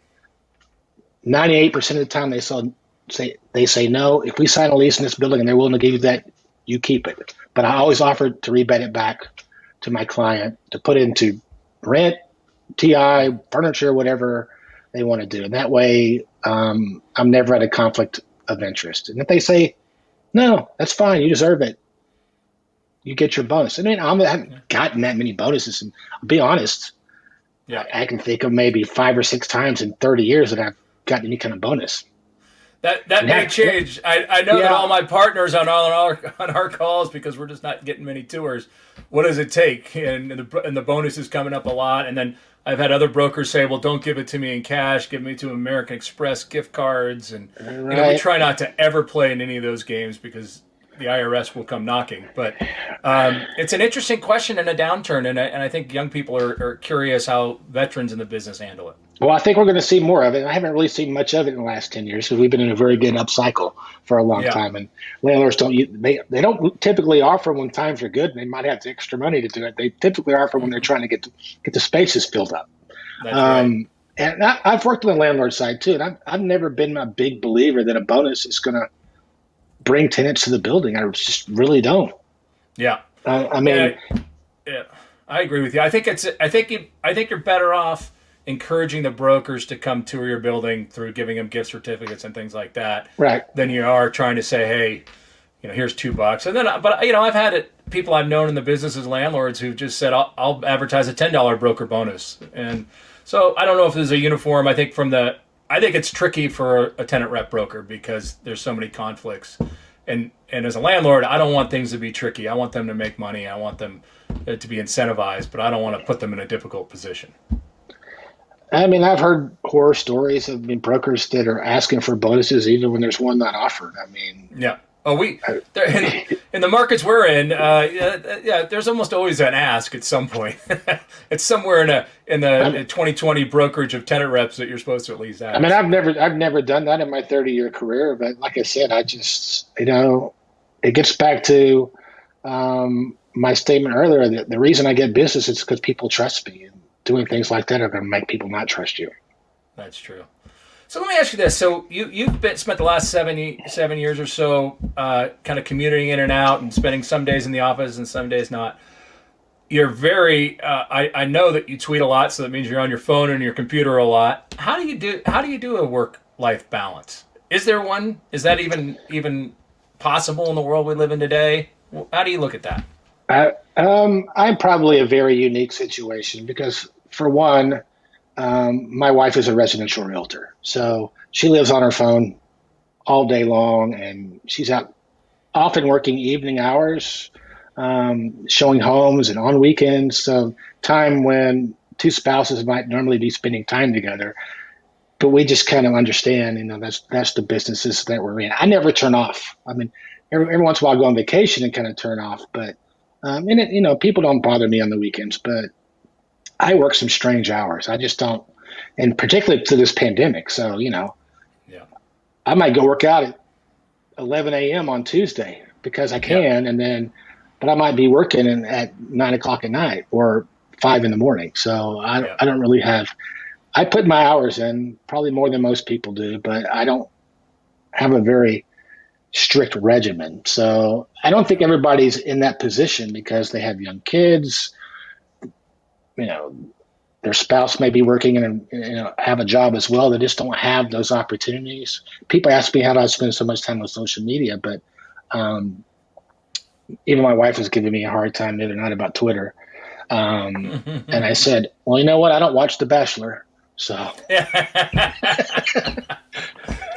98% of the time they say no. If we sign a lease in this building and they're willing to give you that, you keep it. But I always offer to rebate it back to my client to put into rent, TI, furniture, whatever they want to do. And that way, I'm never at a conflict of interest. And if they say, no, that's fine, you deserve it, you get your bonus. I mean, I haven't gotten that many bonuses. And I'll be honest, I can think of maybe 5 or 6 times in 30 years that I've gotten any kind of bonus. That may change. I know that all my partners on our calls, because we're just not getting many tours, what does it take? And the bonus is coming up a lot. And then I've had other brokers say, well, don't give it to me in cash. Give me to American Express gift cards. And we try not to ever play in any of those games because the IRS will come knocking. But it's an interesting question in a downturn. And I think young people are curious how veterans in the business handle it. Well, I think we're going to see more of it. I haven't really seen much of it in the last 10 years because we've been in a very good upcycle for a long time. And landlords they don't typically offer when times are good. They might have the extra money to do it. They typically offer when they're trying to get the spaces filled up. That's right. And I've worked on the landlord side too. And I've never been a big believer that a bonus is going to bring tenants to the building. I just really don't. Yeah. I mean, I agree with you. I think you're better off encouraging the brokers to come tour your building through giving them gift certificates and things like that, right? Than you are trying to say, hey, here's $2. And then, but I've had people I've known in the business as landlords who've just said, I'll advertise a $10 broker bonus. And so I don't know if there's a uniform. I think it's tricky for a tenant rep broker because there's so many conflicts. And as a landlord, I don't want things to be tricky. I want them to make money. I want them to be incentivized, but I don't want to put them in a difficult position. I mean, I've heard horror stories of brokers that are asking for bonuses even when there's one not offered. I mean, yeah. Oh, in the markets we're in, there's almost always an ask at some point. It's somewhere in the 2020 brokerage of tenant reps that you're supposed to at least ask. I mean, I've never done that in my 30-year career, but like I said, I just it gets back to my statement earlier that the reason I get business is because people trust me. And doing things like that are going to make people not trust you. That's true. So let me ask you this. So you've spent the last 7 years or so kind of commuting in and out and spending some days in the office and some days not. You're very I know that you tweet a lot, so that means you're on your phone and your computer a lot. How do you do a work-life balance? Is there one? Is that even possible in the world we live in today? How do you look at that? I'm probably a very unique situation because, for one, my wife is a residential realtor. So she lives on her phone all day long, and she's out often working evening hours, showing homes and on weekends. So time when two spouses might normally be spending time together, but we just kind of understand, that's the businesses that we're in. I never turn off. I mean, every once in a while I go on vacation and kind of turn off, but and people don't bother me on the weekends, but I work some strange hours. I just don't, and particularly to this pandemic. So, Yeah. I might go work out at 11 a.m. on Tuesday because I can, but I might be working at 9 o'clock at night or 5 in the morning. So I don't really I put my hours in probably more than most people do, but I don't have a very strict regimen. So I don't think everybody's in that position because they have young kids, their spouse may be working and have a job as well. They just don't have those opportunities. People ask me how do I spend so much time on social media, but even my wife was giving me a hard time the other night about Twitter. And I said, well, you know what? I don't watch The Bachelor. So That's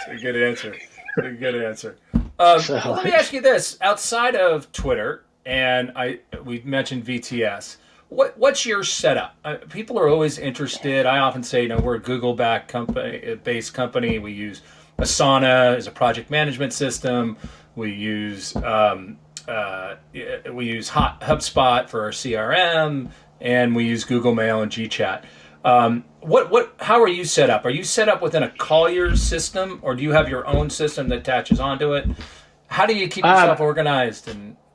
a good answer. A good answer. Let me ask you this: outside of Twitter, and we mentioned VTS. What's your setup? People are always interested. I often say, we're a Google-based company. We use Asana as a project management system. We use HubSpot for our CRM, and we use Google Mail and GChat. How are you set up? Are you set up within a Colliers system, or do you have your own system that attaches onto it? How do you keep yourself organized?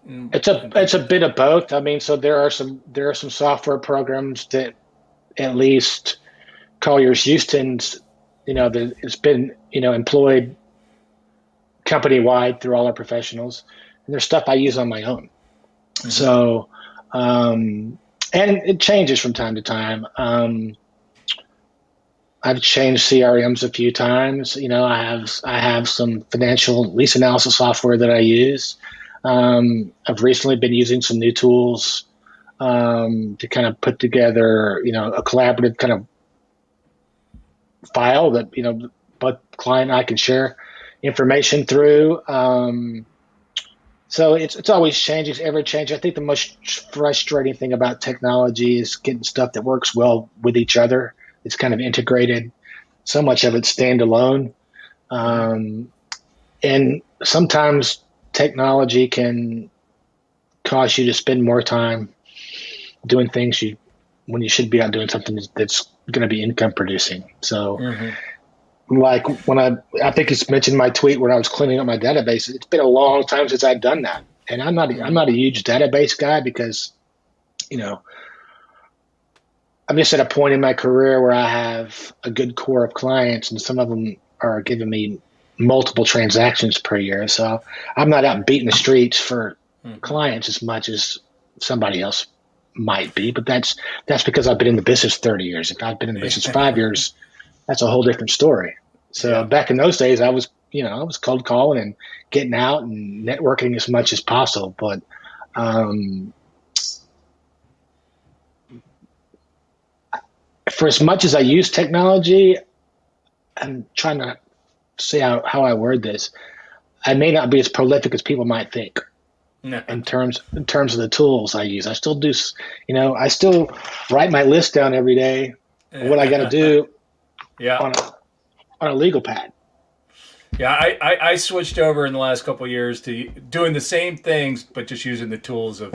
It's a bit of both. I mean, so there are some software programs that at least Colliers Houston's, that it's been employed company wide through all our professionals, and there's stuff I use on my own. Mm-hmm. So, and it changes from time to time. I've changed CRMs a few times. I have some financial lease analysis software that I use. I've recently been using some new tools to kind of put together, a collaborative kind of file that both client and I can share information through. So it's always changing, it's ever changing. I think the most frustrating thing about technology is getting stuff that works well with each other. It's kind of integrated. So much of it's standalone. And sometimes technology can cause you to spend more time doing things when you should be out doing something that's going to be income producing. So like when I think it's mentioned in my tweet when I was cleaning up my database, it's been a long time since I've done that. And I'm not a huge database guy because, I'm just at a point in my career where I have a good core of clients and some of them are giving me multiple transactions per year. So I'm not out beating the streets for clients as much as somebody else might be, but that's because I've been in the business 30 years. If I've been in the business 5 years, that's a whole different story. So back in those days, I was cold calling and getting out and networking as much as possible. But for as much as I use technology, I'm trying to see how I word this. I may not be as prolific as people might think. No. In terms of the tools I use. I still do, I still write my list down every day of what I got to do on a legal pad. Yeah, I switched over in the last couple of years to doing the same things, but just using the tools of,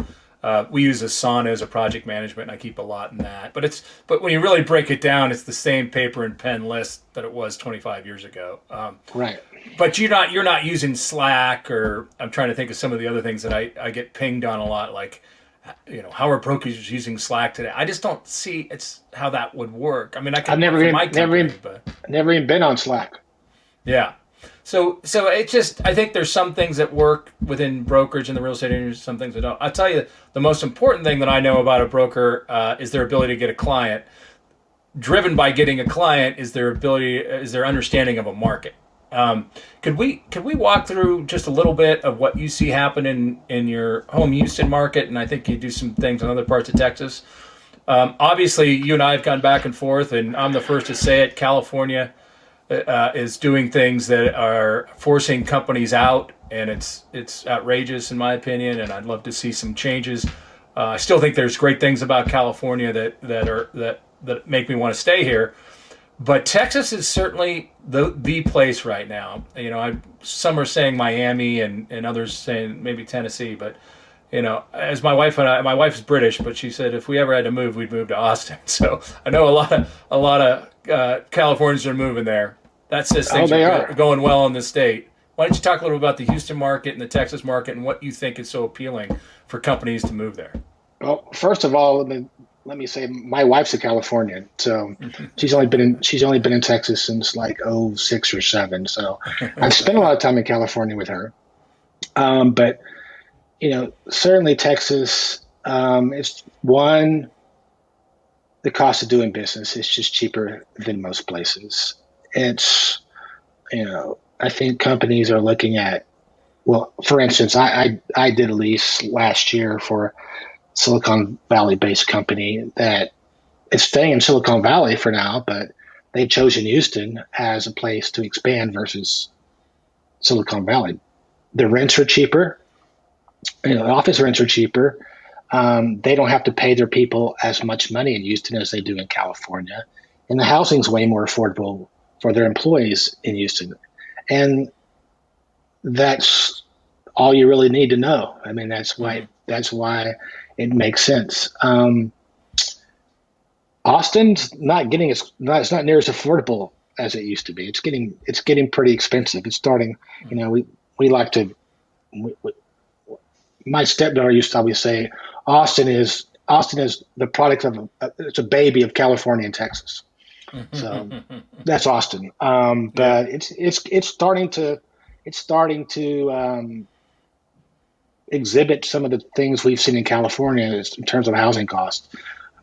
we use Asana as a project management, and I keep a lot in that. But when you really break it down, it's the same paper and pen list that it was 25 years ago. Right. But you're not using Slack, or I'm trying to think of some of the other things that I get pinged on a lot, like, how are brokers using Slack today? I just don't see how that would work. I mean, I've never even been on Slack. Yeah. So it just, I think there's some things that work within brokerage and the real estate industry, some things that don't. I'll tell you, the most important thing that I know about a broker is their ability to get a client. Driven by getting a client is their understanding of a market. Could we walk through just a little bit of what you see happen in your home Houston market? And I think you do some things in other parts of Texas. Obviously, you and I have gone back and forth, and I'm the first to say it. California is doing things that are forcing companies out, and it's outrageous in my opinion. And I'd love to see some changes. I still think there's great things about California that make me want to stay here. But Texas is certainly the place right now. Some are saying Miami and others saying maybe Tennessee. But as my wife's British, but she said if we ever had to move, we'd move to Austin. So I know a lot of Californians are moving there. That says things are going well in the state. Why don't you talk a little about the Houston market and the Texas market and what you think is so appealing for companies to move there? Well, first of all, let me say my wife's a Californian, so she's only been in Texas since like '06 or '07. So I've spent a lot of time in California with her. But certainly Texas, it's one, the cost of doing business is just cheaper than most places. It's, I think companies are looking at, well, for instance, I did a lease last year for a Silicon Valley based company that is staying in Silicon Valley for now, but they've chosen Houston as a place to expand versus Silicon Valley. The rents are cheaper. Office rents are cheaper. They don't have to pay their people as much money in Houston as they do in California, and the housing's way more affordable for their employees in Houston. And that's all you really need to know. I mean, that's why it makes sense. Austin's not getting it's not near as affordable as it used to be. It's getting pretty expensive. It's starting. We like to. We, my stepdaughter used to always say, Austin is the product of it's a baby of California and Texas. So that's Austin. But it's starting to exhibit some of the things we've seen in California in terms of housing costs,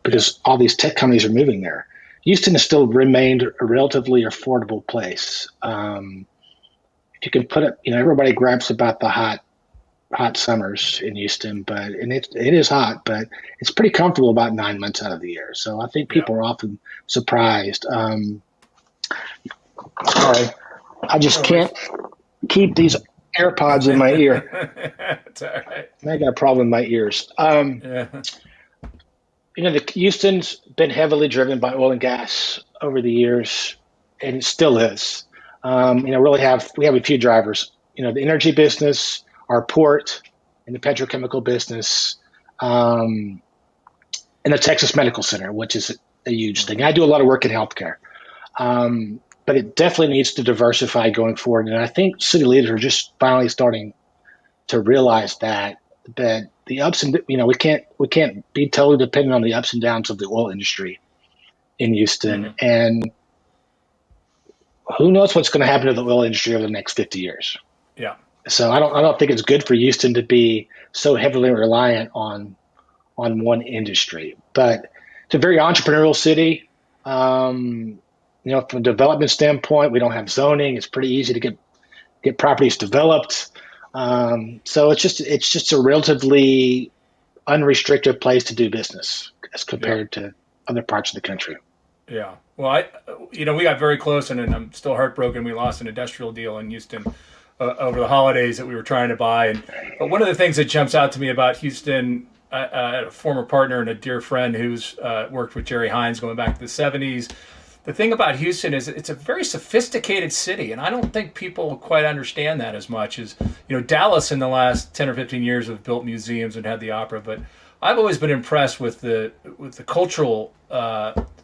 because all these tech companies are moving there. Houston has still remained a relatively affordable place. If you can put it, everybody gripes about the hot summers in Houston, and it is hot, but it's pretty comfortable about 9 months out of the year. So I think people are often surprised. Sorry, I just can't keep these AirPods in my ear. It's all right. I got a problem in my ears. Yeah. The Houston's been heavily driven by oil and gas over the years, and it still is. We have a few drivers. The energy business, our port, and the petrochemical business, and the Texas Medical Center, which is a huge thing. I do a lot of work in healthcare, but it definitely needs to diversify going forward. And I think city leaders are just finally starting to realize that the ups and we can't be totally dependent on the ups and downs of the oil industry in Houston, and who knows what's going to happen to the oil industry over the next 50 years. Yeah. So I don't think it's good for Houston to be so heavily reliant on one industry. But it's a very entrepreneurial city. From a development standpoint, we don't have zoning. It's pretty easy to get properties developed. So it's just a relatively unrestricted place to do business as compared to other parts of the country. Yeah. Well, we got very close, and I'm still heartbroken. We lost an industrial deal in Houston over the holidays that we were trying to buy. But one of the things that jumps out to me about Houston, a former partner and a dear friend who's worked with Jerry Hines going back to the '70s. The thing about Houston is it's a very sophisticated city, and I don't think people quite understand that as much as Dallas in the last 10 or 15 years have built museums and had the opera, but I've always been impressed with the cultural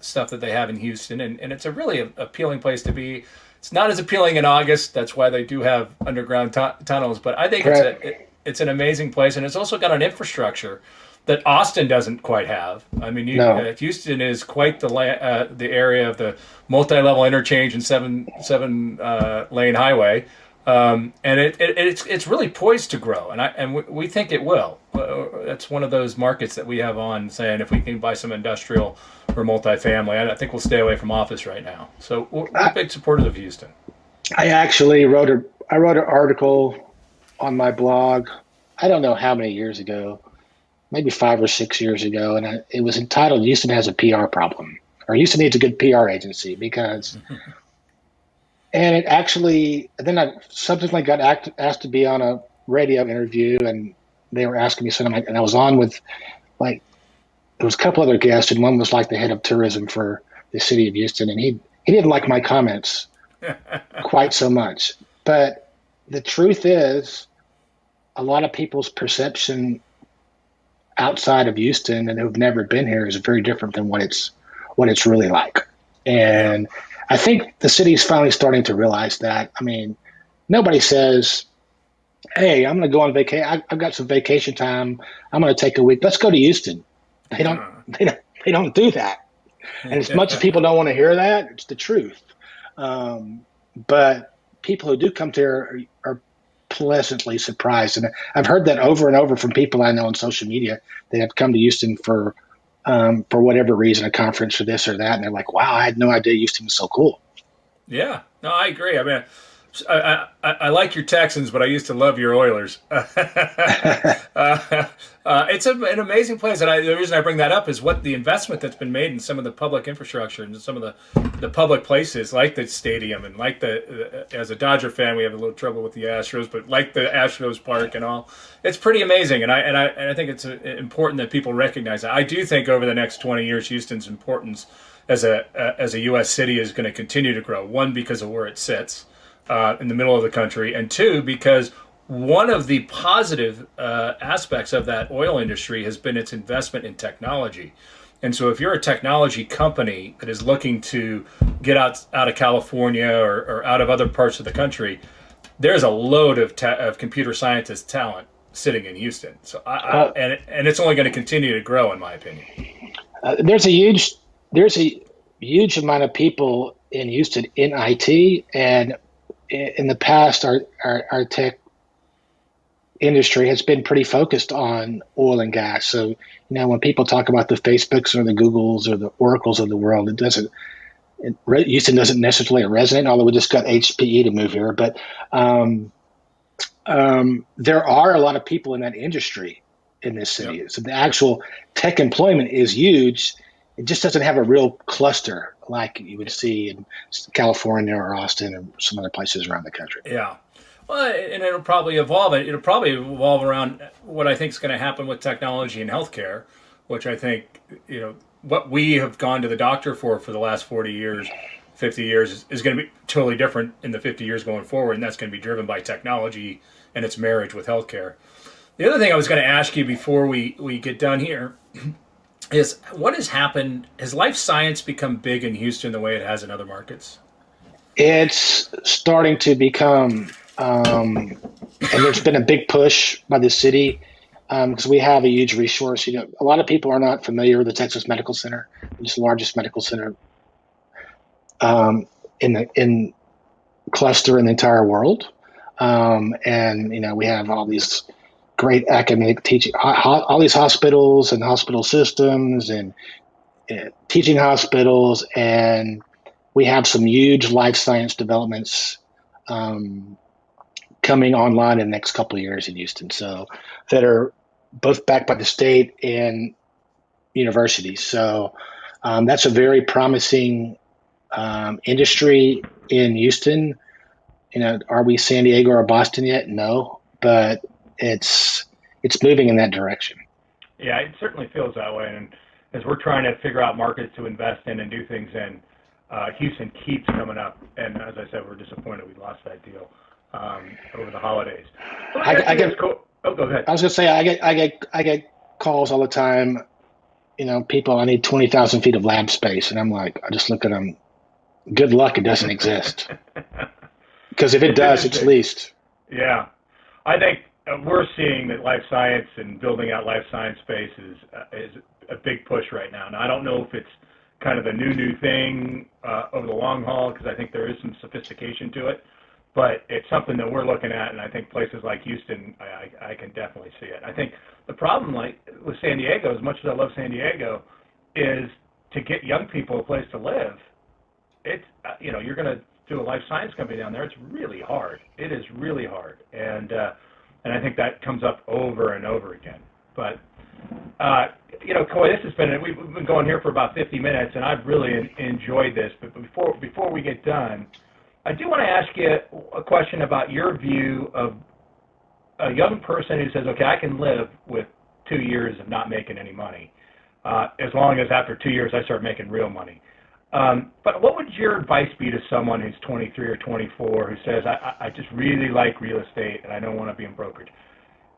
stuff that they have in Houston, and it's a really appealing place to be. It's not as appealing in August. That's why they do have underground tunnels, but I think it's an amazing place, and it's also got an infrastructure that Austin doesn't quite have. I mean, Houston is quite the area of the multi-level interchange and seven lane highway, and it's really poised to grow, and we think it will. That's one of those markets that we have on saying if we can buy some industrial or multifamily, I think we'll stay away from office right now. So we're big supporters of Houston. I actually wrote an article on my blog. I don't know how many years ago, maybe 5 or 6 years ago, and it was entitled "Houston has a PR problem," or "Houston needs a good PR agency," because. And it actually, then I subsequently got asked to be on a radio interview, and they were asking me something, and I was on with there was a couple other guests, and one was like the head of tourism for the city of Houston, and he didn't like my comments quite so much. But the truth is, a lot of people's perception outside of Houston and who've never been here is very different than what it's really like. Yeah. And I think the city is finally starting to realize that. I mean, nobody says, "Hey, I'm going to go on vacation. I've got some vacation time. I'm going to take a week. Let's go to Houston." They don't. Yeah. They don't do that. And as much as people don't want to hear that, it's the truth. But people who do come here are pleasantly surprised, and I've heard that over and over from people I know on social media that have come to Houston for whatever reason, a conference or this or that, and they're like, "Wow, I had no idea Houston was so cool." Yeah, no, I agree. I mean, I like your Texans, but I used to love your Oilers. It's an amazing place, and the reason I bring that up is what the investment that's been made in some of the public infrastructure and some of the public places, like the stadium, and like as a Dodger fan, we have a little trouble with the Astros, but like the Astros Park and all, it's pretty amazing, and I think it's important that people recognize that. I do think over the next 20 years, Houston's importance as a U.S. city is going to continue to grow. One, because of where it sits in the middle of the country, and two, because one of the positive aspects of that oil industry has been its investment in technology. And so if you're a technology company that is looking to get out of California or out of other parts of the country, there's a load of computer scientist talent sitting in Houston. So and it's only going to continue to grow, in my opinion. There's a huge amount of people in Houston in IT, and in the past, our tech industry has been pretty focused on oil and gas. So, when people talk about the Facebooks or the Googles or the Oracles of the world, Houston doesn't necessarily resonate, although we just got HPE to move here. But there are a lot of people in that industry in this city. Yep. So the actual tech employment is huge. It just doesn't have a real cluster like you would see in California or Austin or some other places around the country. Yeah. Well, and it'll probably evolve. It'll probably evolve around what I think is going to happen with technology and healthcare, which I think, what we have gone to the doctor for the last 40 years, 50 years is going to be totally different in the 50 years going forward, and that's going to be driven by technology and its marriage with healthcare. The other thing I was going to ask you before we get done here is what has happened? Has life science become big in Houston the way it has in other markets? It's starting to become, and there's been a big push by the city because we have a huge resource. A lot of people are not familiar with the Texas Medical Center. It's the largest medical center in cluster in the entire world, and we have all these great academic teaching, all these hospitals and hospital systems and teaching hospitals, and we have some huge life science developments coming online in the next couple of years in Houston. So that are both backed by the state and universities. So that's a very promising industry in Houston. Are we San Diego or Boston yet? No, but it's moving in that direction. Yeah, it certainly feels that way. And as we're trying to figure out markets to invest in and do things in, Houston keeps coming up. And as I said, we're disappointed we lost that deal over the holidays. Go ahead. I was going to say I get calls all the time. People, I need 20,000 feet of lab space, and I'm like, I just look at them. Good luck, it doesn't exist. Because if it does, it's leased. Yeah, I think we're seeing that life science and building out life science space is a big push right now. Now, I don't know if it's kind of a new thing over the long haul, because I think there is some sophistication to it, but it's something that we're looking at, and I think places like Houston, I can definitely see it. I think the problem, like with San Diego, as much as I love San Diego, is to get young people a place to live. It's you're going to do a life science company down there. It's really hard. It is really hard, and I think that comes up over and over again. But Coy, we've been going here for about 50 minutes, and I've really enjoyed this. But before we get done, I do want to ask you a question about your view of a young person who says, okay, I can live with 2 years of not making any money, as long as after 2 years I start making real money. But what would your advice be to someone who's 23 or 24 who says, I just really like real estate and I don't want to be in brokerage?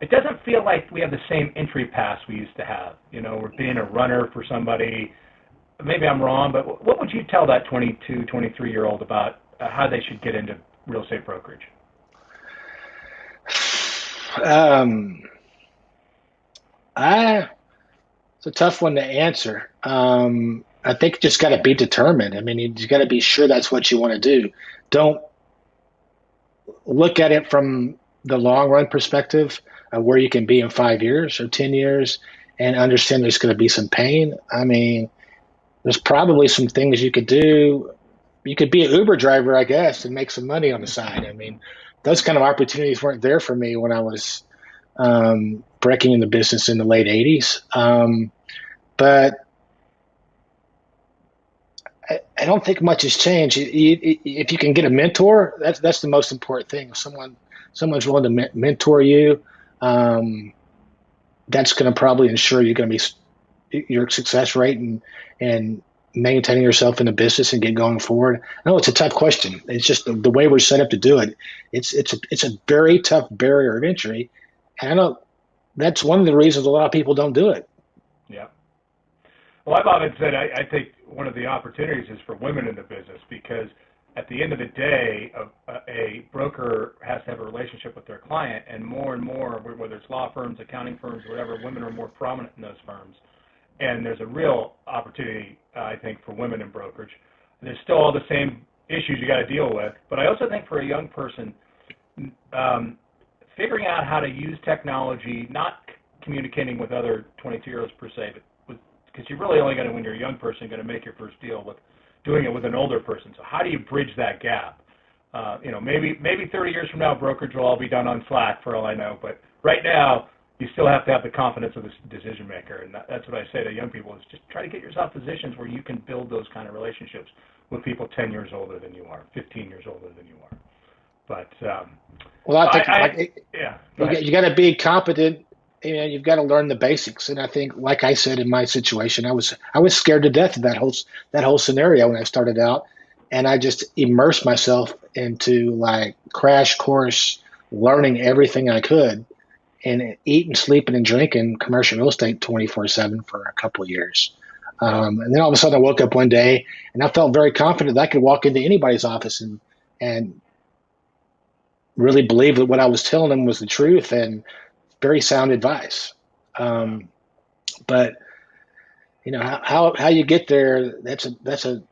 It doesn't feel like we have the same entry pass we used to have. We're being a runner for somebody. Maybe I'm wrong, but what would you tell that 22, 23-year-old about how they should get into real estate brokerage? It's a tough one to answer. I think you just got to be determined. I mean, you got to be sure that's what you want to do. Don't look at it from the long run perspective of where you can be in 5 years or 10 years and understand there's going to be some pain. I mean, there's probably some things you could do. You could be an Uber driver, I guess, and make some money on the side. I mean, those kind of opportunities weren't there for me when I was breaking in the business in the late 80s. But I don't think much has changed. If you can get a mentor, that's the most important thing. If someone's willing to mentor you, that's going to probably ensure you're going to be your success rate and maintaining yourself in the business and get going forward. I know it's a tough question. It's just the way we're set up to do it. It's a very tough barrier of entry, and I know that's one of the reasons a lot of people don't do it. Yeah. Well, I've often said I think one of the opportunities is for women in the business, because at the end of the day, a broker has to have a relationship with their client, and more, whether it's law firms, accounting firms, whatever, women are more prominent in those firms. And there's a real opportunity, I think, for women in brokerage. There's still all the same issues you got to deal with, but I also think for a young person, figuring out how to use technology, not communicating with other 22-year-olds per se, but because you're really only going to, when you're a young person, going to make your first deal with doing it with an older person. So how do you bridge that gap? Maybe 30 years from now, brokerage will all be done on Slack for all I know. But right now, you still have to have the confidence of the decision maker. And that's what I say to young people, is just try to get yourself positions where you can build those kind of relationships with people 10 years older than you are, 15 years older than you are. But, well, I think you got to be competent. You've got to learn the basics. And I think, like I said, in my situation, I was scared to death of that whole scenario when I started out. And I just immersed myself into like crash course learning everything I could, and eating, sleeping, and drinking commercial real estate 24/7 for a couple of years. And then all of a sudden I woke up one day and I felt very confident that I could walk into anybody's office and really believe that what I was telling them was the truth and very sound advice. But how you get there, that's a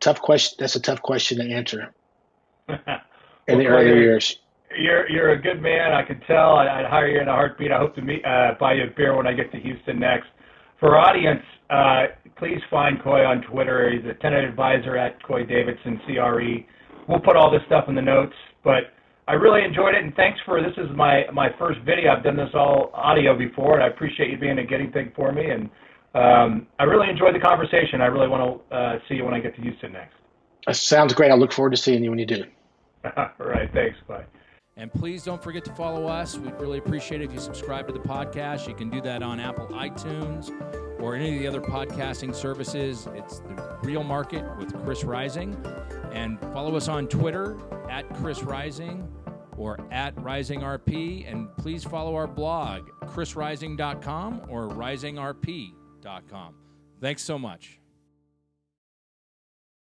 tough question. That's a tough question to answer in the early years. You're a good man. I can tell. I'd hire you in a heartbeat. I hope to buy you a beer when I get to Houston next. For our audience, please find Coy on Twitter. He's a tenant advisor at Coy Davidson, CRE. We'll put all this stuff in the notes. But I really enjoyed it, and thanks this is my first video. I've done this all audio before, and I appreciate you being a guinea pig for me. And I really enjoyed the conversation. I really want to see you when I get to Houston next. That sounds great. I look forward to seeing you when you do. All right. Thanks. Bye. And please don't forget to follow us. We'd really appreciate it if you subscribe to the podcast. You can do that on Apple iTunes or any of the other podcasting services. It's The Real Market with Chris Rising. And follow us on Twitter at Chris Rising or at RisingRP. And please follow our blog, chrisrising.com or risingrp.com. Thanks so much.